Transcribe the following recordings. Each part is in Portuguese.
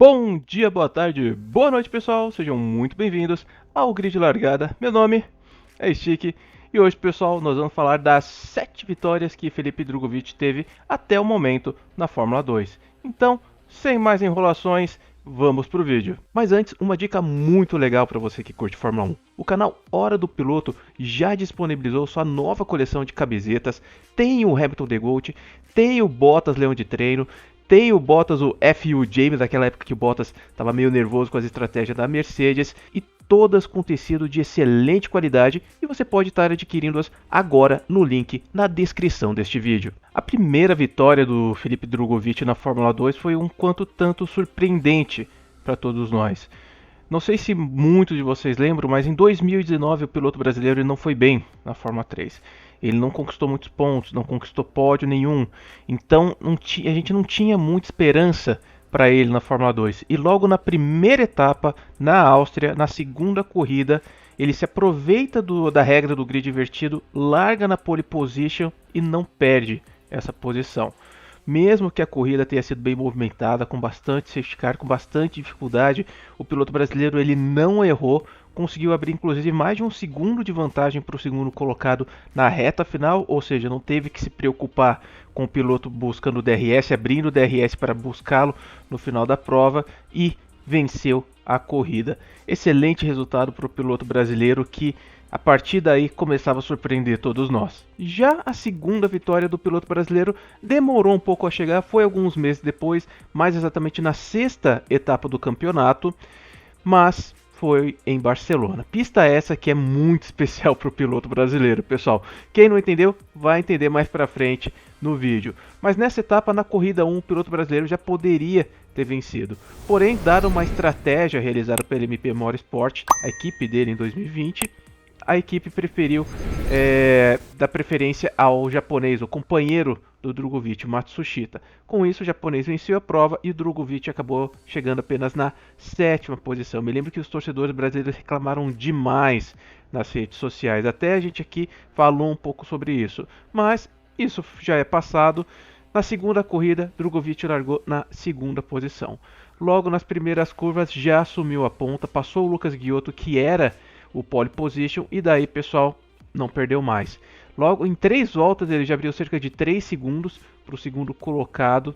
Bom dia, boa tarde, boa noite, pessoal. Sejam muito bem-vindos ao Grid Largada. Meu nome é Stick e hoje, pessoal, nós vamos falar das 7 vitórias que Felipe Drugovich teve até o momento na Fórmula 2. Então, sem mais enrolações, vamos pro vídeo. Mas antes, uma dica muito legal para você que curte Fórmula 1. O canal Hora do Piloto já disponibilizou sua nova coleção de camisetas. Tem o Hamilton The Goat, tem o Bottas Leão de Treino, tem o Bottas, o FU James, daquela época que o Bottas estava meio nervoso com as estratégias da Mercedes, e todas com tecido de excelente qualidade, e você pode estar adquirindo-as agora no link na descrição deste vídeo. A primeira vitória do Felipe Drugovich na Fórmula 2 foi um quanto tanto surpreendente para todos nós. Não sei se muitos de vocês lembram, mas em 2019 o piloto brasileiro não foi bem na Fórmula 3. Ele não conquistou muitos pontos, não conquistou pódio nenhum. Então a gente não tinha muita esperança para ele na Fórmula 2. E logo na primeira etapa, na Áustria, na segunda corrida, ele se aproveita da regra do grid invertido, larga na pole position e não perde essa posição. Mesmo que a corrida tenha sido bem movimentada, com bastante safety car, com bastante dificuldade, o piloto brasileiro ele não errou, conseguiu abrir inclusive mais de um segundo de vantagem para o segundo colocado na reta final, ou seja, não teve que se preocupar com o piloto buscando o DRS, abrindo o DRS para buscá-lo no final da prova e venceu a corrida. Excelente resultado para o piloto brasileiro que a partir daí começava a surpreender todos nós. Já a segunda vitória do piloto brasileiro demorou um pouco a chegar, foi alguns meses depois, mais exatamente na sexta etapa do campeonato, mas foi em Barcelona. Pista essa que é muito especial para o piloto brasileiro, pessoal. Quem não entendeu, vai entender mais para frente no vídeo. Mas nessa etapa, na corrida 1, o piloto brasileiro já poderia ter vencido. Porém, dada uma estratégia realizada pela MP Motorsport, a equipe dele em 2020, a equipe preferiu dar preferência ao japonês, o companheiro do Drugovich, o Matsushita. Com isso, o japonês venceu a prova e o Drugovich acabou chegando apenas na 7ª posição. Me lembro que os torcedores brasileiros reclamaram demais nas redes sociais. Até a gente aqui falou um pouco sobre isso. Mas isso já é passado. Na segunda corrida, Drugovich largou na 2ª posição. Logo nas primeiras curvas já assumiu a ponta, passou o Lucas Giotto, que era o pole position, e daí, pessoal, não perdeu mais. Logo em 3 voltas ele já abriu cerca de 3 segundos para o segundo colocado,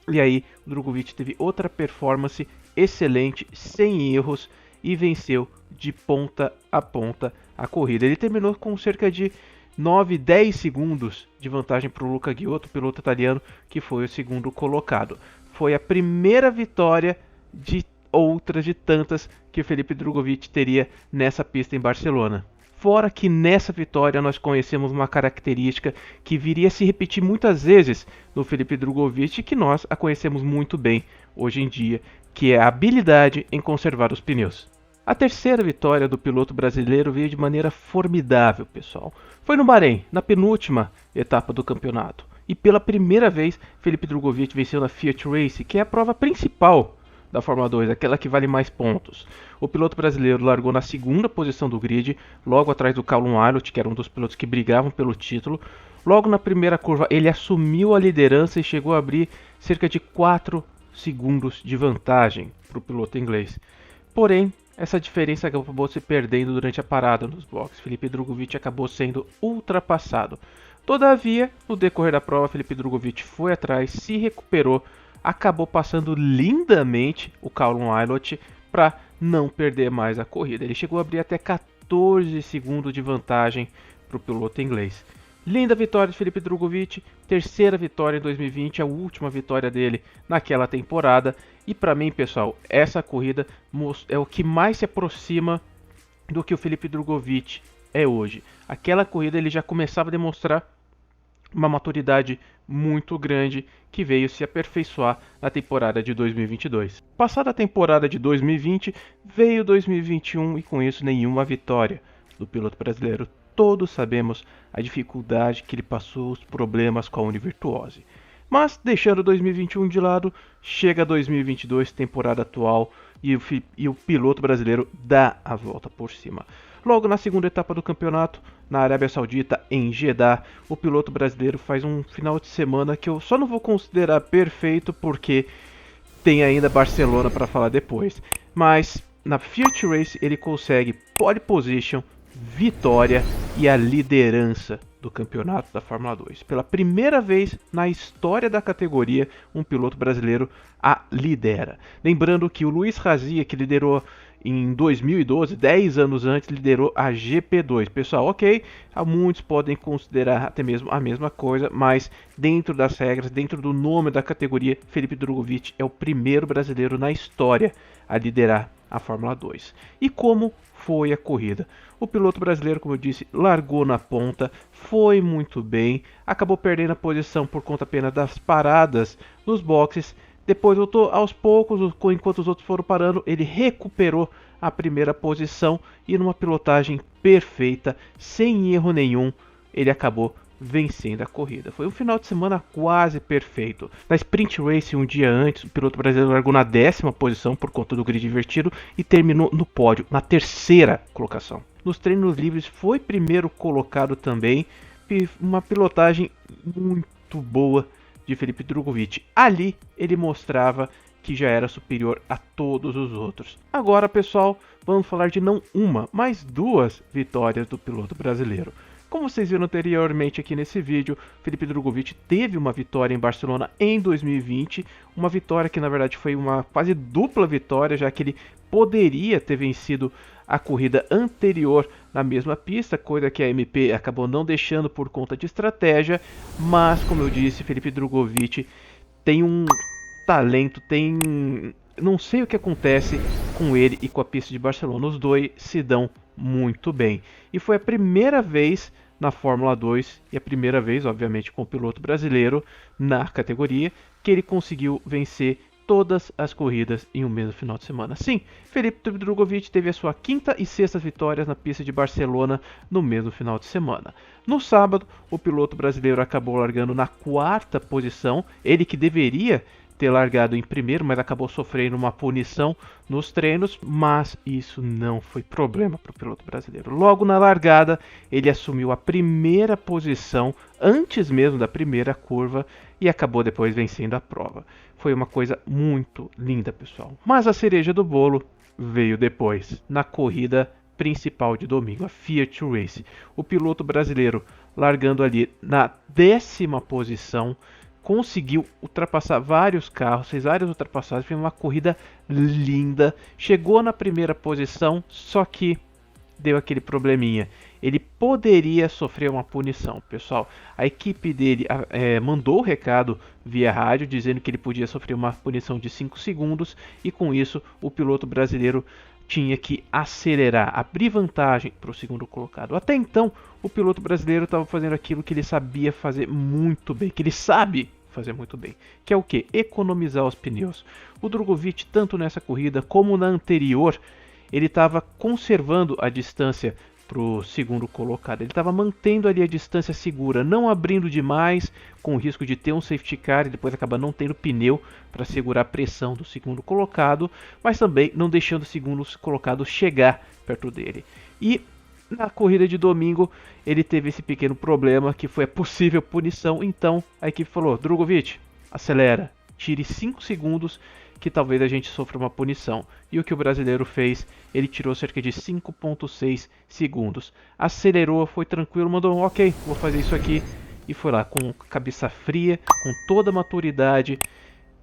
e aí o Drugovich teve outra performance excelente, sem erros, e venceu de ponta a ponta a corrida. Ele terminou com cerca de 9, 10 segundos de vantagem para o Luca Giotto, piloto italiano, que foi o segundo colocado. Foi a primeira vitória de outras de tantas que o Felipe Drugovich teria nessa pista em Barcelona. Fora que nessa vitória nós conhecemos uma característica que viria a se repetir muitas vezes no Felipe Drugovich e que nós a conhecemos muito bem hoje em dia, que é a habilidade em conservar os pneus. A terceira vitória do piloto brasileiro veio de maneira formidável, pessoal. Foi no Bahrein, na penúltima etapa do campeonato. E pela primeira vez, Felipe Drugovich venceu na Fiat Race, que é a prova principal da Fórmula 2, aquela que vale mais pontos. O piloto brasileiro largou na 2ª posição do grid, logo atrás do Callum Ilott, que era um dos pilotos que brigavam pelo título. Logo na primeira curva ele assumiu a liderança e chegou a abrir cerca de 4 segundos de vantagem para o piloto inglês. Porém, essa diferença acabou se perdendo durante a parada nos boxes. Felipe Drugovich acabou sendo ultrapassado. Todavia, no decorrer da prova, Felipe Drugovich foi atrás, se recuperou, acabou passando lindamente o Callum Ilott para não perder mais a corrida. Ele chegou a abrir até 14 segundos de vantagem para o piloto inglês. Linda vitória de Felipe Drugovich, terceira vitória em 2020, a última vitória dele naquela temporada. E para mim, pessoal, essa corrida é o que mais se aproxima do que o Felipe Drugovich é hoje. Aquela corrida ele já começava a demonstrar uma maturidade muito grande que veio se aperfeiçoar na temporada de 2022. Passada a temporada de 2020, veio 2021 e com isso nenhuma vitória do piloto brasileiro. Todos sabemos a dificuldade que ele passou, os problemas com a Univirtuose. Mas deixando 2021 de lado, chega 2022, temporada atual, e o piloto brasileiro dá a volta por cima. Logo na segunda etapa do campeonato, na Arábia Saudita, em Jeddah, o piloto brasileiro faz um final de semana que eu só não vou considerar perfeito porque tem ainda Barcelona para falar depois. Mas na Fiat Race ele consegue pole position, vitória e a liderança do campeonato da Fórmula 2. Pela primeira vez na história da categoria, um piloto brasileiro a lidera. Lembrando que o Luiz Razia, que liderou em 2012, 10 anos antes, liderou a GP2. Pessoal, ok, muitos podem considerar até mesmo a mesma coisa, mas dentro das regras, dentro do nome da categoria, Felipe Drugovich é o primeiro brasileiro na história a liderar a Fórmula 2. E como foi a corrida? O piloto brasileiro, como eu disse, largou na ponta, foi muito bem, acabou perdendo a posição por conta apenas das paradas nos boxes. Depois voltou aos poucos, enquanto os outros foram parando, ele recuperou a primeira posição e numa pilotagem perfeita, sem erro nenhum, ele acabou vencendo a corrida. Foi um final de semana quase perfeito. Na Sprint Race, um dia antes, o piloto brasileiro largou na 10ª posição por conta do grid invertido e terminou no pódio, na 3ª colocação. Nos treinos livres foi primeiro colocado também, uma pilotagem muito boa de Felipe Drugovich. Ali ele mostrava que já era superior a todos os outros. Agora, pessoal, vamos falar de não uma, mas 2 vitórias do piloto brasileiro. Como vocês viram anteriormente aqui nesse vídeo, Felipe Drugovich teve uma vitória em Barcelona em 2020, uma vitória que na verdade foi uma quase dupla vitória, já que ele poderia ter vencido a corrida anterior na mesma pista, coisa que a MP acabou não deixando por conta de estratégia, mas como eu disse, Felipe Drugovich tem um talento, não sei o que acontece com ele e com a pista de Barcelona, os dois se dão muito bem. E foi a primeira vez na Fórmula 2 e a primeira vez, obviamente, com o piloto brasileiro na categoria, que ele conseguiu vencer todas as corridas em um mesmo final de semana. Sim, Felipe Drugovich teve a sua 5ª e 6ª vitórias na pista de Barcelona no mesmo final de semana. No sábado, o piloto brasileiro acabou largando na 4ª posição, ele que deveria ter largado em primeiro, mas acabou sofrendo uma punição nos treinos, mas isso não foi problema para o piloto brasileiro. Logo na largada, ele assumiu a primeira posição, antes mesmo da primeira curva, e acabou depois vencendo a prova. Foi uma coisa muito linda, pessoal. Mas a cereja do bolo veio depois, na corrida principal de domingo, a Fiat Race. O piloto brasileiro largando ali na 10ª posição, conseguiu ultrapassar vários carros, fez várias ultrapassagens, foi uma corrida linda, chegou na primeira posição, só que deu aquele probleminha. Ele poderia sofrer uma punição, pessoal. A equipe dele mandou o recado via rádio dizendo que ele podia sofrer uma punição de 5 segundos e com isso o piloto brasileiro tinha que acelerar, abrir vantagem para o segundo colocado. Até então, o piloto brasileiro estava fazendo aquilo que ele sabia fazer muito bem, que ele sabe fazer muito bem, que é o que? Economizar os pneus. O Drugovich, tanto nessa corrida como na anterior, ele estava conservando a distância para o segundo colocado. Ele estava mantendo ali a distância segura, não abrindo demais, com o risco de ter um safety car e depois acabar não tendo pneu para segurar a pressão do segundo colocado, mas também não deixando o segundo colocado chegar perto dele. E na corrida de domingo ele teve esse pequeno problema que foi a possível punição, então a equipe falou: Drugovich, acelera, tire 5 segundos que talvez a gente sofra uma punição. E o que o brasileiro fez? Ele tirou cerca de 5,6 segundos. Acelerou, foi tranquilo, mandou ok, vou fazer isso aqui. E foi lá com cabeça fria, com toda a maturidade,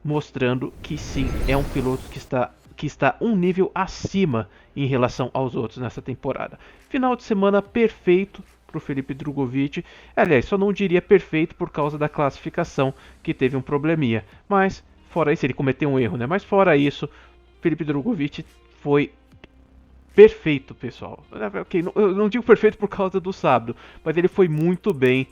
mostrando que sim, é um piloto que está um nível acima em relação aos outros nessa temporada. Final de semana perfeito para o Felipe Drugovich. Aliás, só não diria perfeito por causa da classificação, que teve um probleminha. Mas fora isso, ele cometeu um erro, né? Mas fora isso, Felipe Drugovich foi perfeito, pessoal. Okay, eu não digo perfeito por causa do sábado, mas ele foi muito bem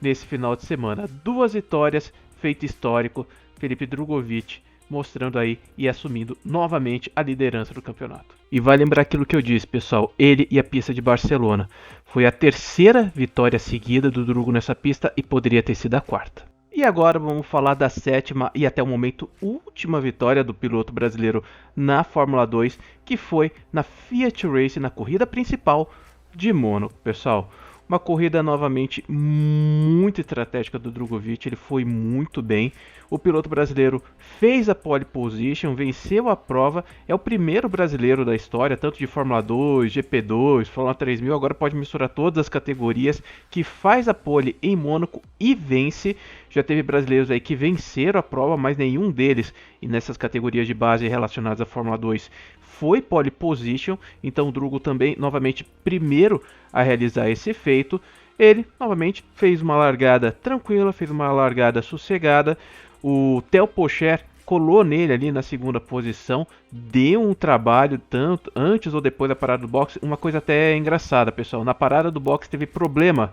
nesse final de semana. 2 vitórias, feito histórico. Felipe Drugovich mostrando aí e assumindo novamente a liderança do campeonato. E vai lembrar aquilo que eu disse, pessoal, ele e a pista de Barcelona. Foi a 3ª vitória seguida do Drugo nessa pista e poderia ter sido a 4ª. E agora vamos falar da 7ª e até o momento última vitória do piloto brasileiro na Fórmula 2, que foi na Fiat Race, na corrida principal de Mônaco, pessoal. Uma corrida novamente muito estratégica do Drugovich, ele foi muito bem. O piloto brasileiro fez a pole position, venceu a prova, é o primeiro brasileiro da história, tanto de Fórmula 2, GP2, Fórmula 3000, agora pode misturar todas as categorias, que faz a pole em Mônaco e vence. Já teve brasileiros aí que venceram a prova, mas nenhum deles, e nessas categorias de base relacionadas à Fórmula 2, foi pole position, então o Drugo também, novamente, primeiro a realizar esse feito. Ele, novamente, fez uma largada tranquila, fez uma largada sossegada. O Theo Pourchaire colou nele ali na segunda posição, deu um trabalho tanto antes ou depois da parada do box. Uma coisa até engraçada, pessoal, na parada do box teve problema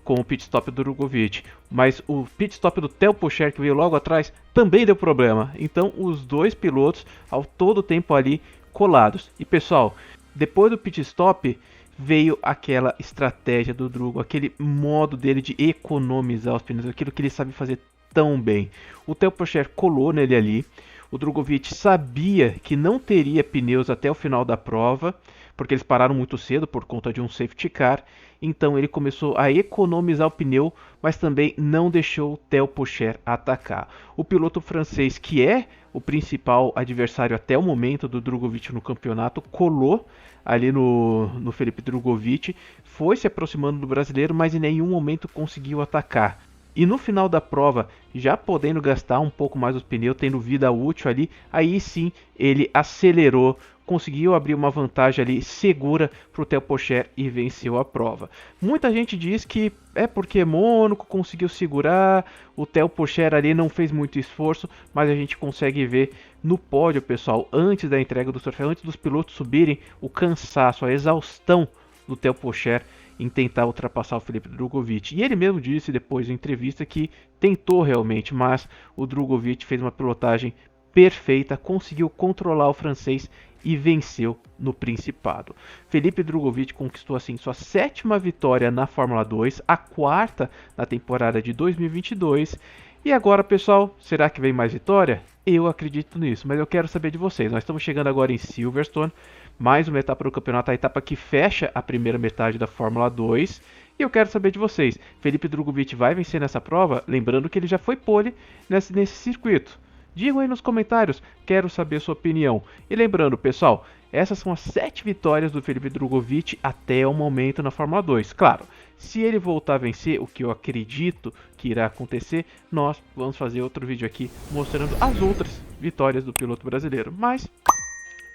com o pit stop do Drugovich, mas o pit stop do Theo Pourchaire, que veio logo atrás, também deu problema. Então os dois pilotos ao todo tempo ali colados. E pessoal, depois do pit stop veio aquela estratégia do Drugo, aquele modo dele de economizar os pneus, aquilo que ele sabe fazer tão bem. O Theo Pourchaire colou nele ali. O Drugovich sabia que não teria pneus até o final da prova, porque eles pararam muito cedo por conta de um safety car. Então ele começou a economizar o pneu, mas também não deixou o Theo Pourchaire atacar. O piloto francês, que é o principal adversário até o momento do Drugovich no campeonato, colou ali no Felipe Drugovich, foi se aproximando do brasileiro, mas em nenhum momento conseguiu atacar. E no final da prova, já podendo gastar um pouco mais os pneus, tendo vida útil ali, aí sim ele acelerou, conseguiu abrir uma vantagem ali segura para o Theo Pourchaire e venceu a prova. Muita gente diz que é porque Mônaco conseguiu segurar, o Theo Pourchaire ali não fez muito esforço, mas a gente consegue ver no pódio, pessoal, antes da entrega do troféu, antes dos pilotos subirem, o cansaço, a exaustão do Theo Pourchaire em tentar ultrapassar o Felipe Drugovich. E ele mesmo disse depois da entrevista que tentou realmente, mas o Drugovich fez uma pilotagem perfeita, conseguiu controlar o francês e venceu no Principado. Felipe Drugovich conquistou assim sua 7ª vitória na Fórmula 2, a 4ª na temporada de 2022. E agora, pessoal, será que vem mais vitória? Eu acredito nisso, mas eu quero saber de vocês. Nós estamos chegando agora em Silverstone, mais uma etapa do campeonato, a etapa que fecha a primeira metade da Fórmula 2. E eu quero saber de vocês, Felipe Drugovich vai vencer nessa prova? Lembrando que ele já foi pole nesse circuito. Digam aí nos comentários, quero saber sua opinião. E lembrando, pessoal, essas são as 7 vitórias do Felipe Drugovich até o momento na Fórmula 2. Claro, se ele voltar a vencer, o que eu acredito que irá acontecer, nós vamos fazer outro vídeo aqui mostrando as outras vitórias do piloto brasileiro. Mas,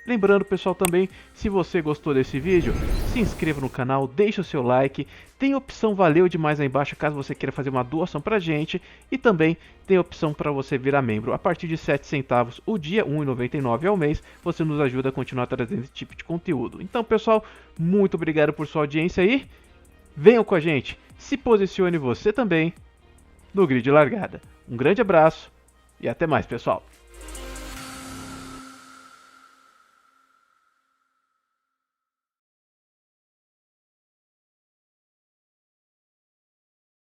lembrando, pessoal, também, se você gostou desse vídeo, se inscreva no canal, deixe o seu like, tem a opção valeu demais aí embaixo caso você queira fazer uma doação pra gente, e também tem a opção para você virar membro. A partir de 7 centavos o dia, R$ 1,99 ao mês, você nos ajuda a continuar trazendo esse tipo de conteúdo. Então, pessoal, muito obrigado por sua audiência aí, venham com a gente, se posicione você também no grid de largada. Um grande abraço e até mais, pessoal!